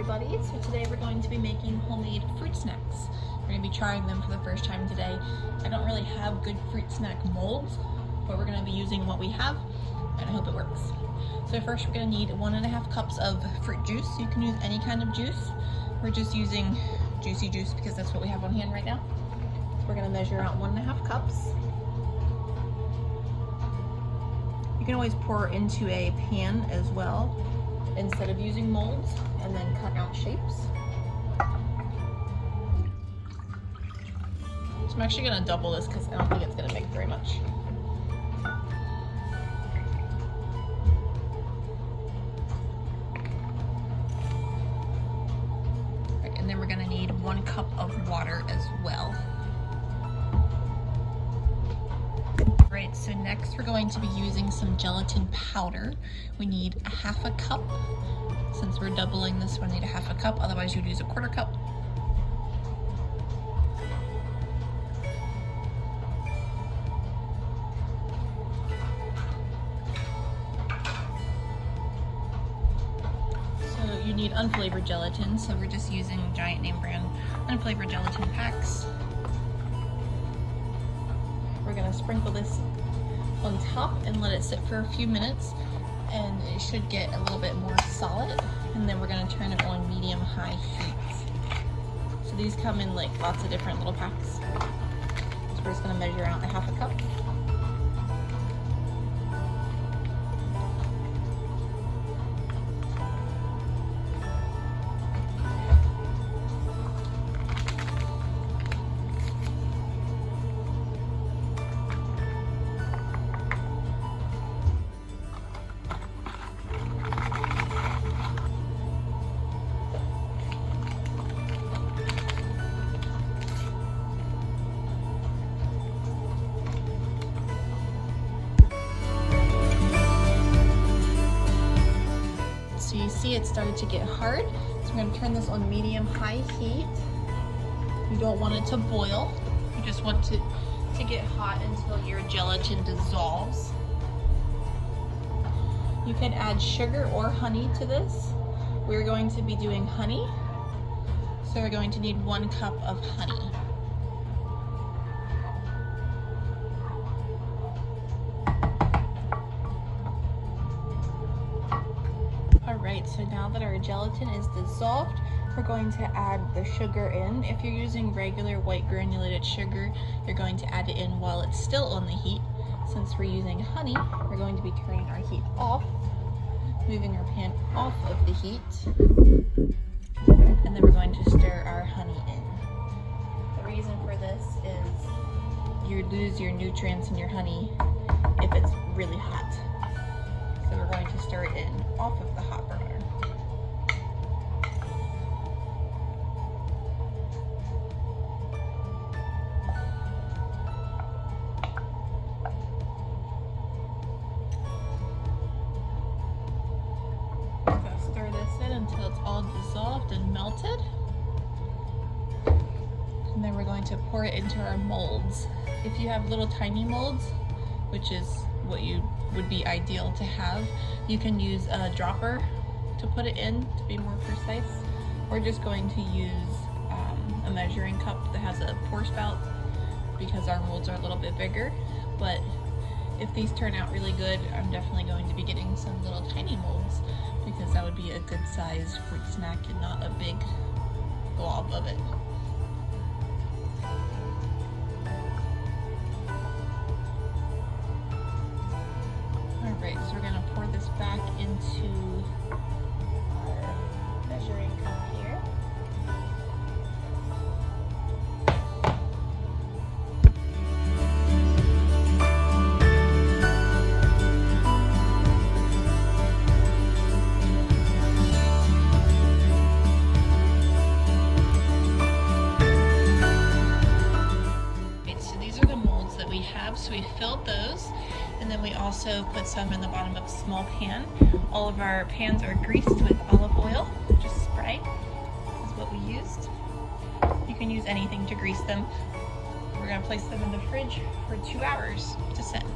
everybody. So today we're going to be making homemade fruit snacks. We're going to be trying them for the first time today. I don't really have good fruit snack molds, but we're going to be using what we have, and I hope it works. So first we're going to need 1.5 cups of fruit juice. You can use any kind of juice. We're just using juicy juice because that's what we have on hand right now. So we're going to measure out 1.5 cups. You can always pour into a pan as well instead of using molds, and then cut out shapes. So I'm actually going to double this because I don't think it's going to make very much. Right, and then we're going to need 1 cup of water as well. Right, so next we're going to be using some gelatin powder. We need 1/2 cup. Since we're doubling this, we need 1/2 cup, otherwise you'd use 1/4 cup. So you need unflavored gelatin, so we're just using Giant name brand unflavored gelatin packs. We're going to sprinkle this on top and let it sit for a few minutes, and it should get a little bit more solid, and then we're going to turn it on medium-high heat. So these come in like lots of different little packs. So we're just going to measure out 1/2 cup. So you see it started to get hard. So we're going to turn this on medium-high heat. You don't want it to boil. You just want to get hot until your gelatin dissolves. You can add sugar or honey to this. We're going to be doing honey. So we're going to need 1 cup of honey. Alright, so now that our gelatin is dissolved, we're going to add the sugar in. If you're using regular white granulated sugar, you're going to add it in while it's still on the heat. Since we're using honey, we're going to be turning our heat off, moving our pan off of the heat, and then we're going to stir our honey in. The reason for this is you lose your nutrients in your honey if it's really hot. So we're going to stir it in off of the hot burner. So stir this in until it's all dissolved and melted. And then we're going to pour it into our molds. If you have little tiny molds, which is what you would be ideal to have, you can use a dropper to put it in to be more precise. We're just going to use a measuring cup that has a pour spout because our molds are a little bit bigger. But if these turn out really good, I'm definitely going to be getting some little tiny molds because that would be a good size fruit snack and not a big glob of it. Alright, so we're going to pour this back into our measuring cup here. Right, so these are the molds that we have, so we filled those. And then we also put some in the bottom of a small pan. All of our pans are greased with olive oil, just spray. This is what we used. You can use anything to grease them. We're going to place them in the fridge for 2 hours to set.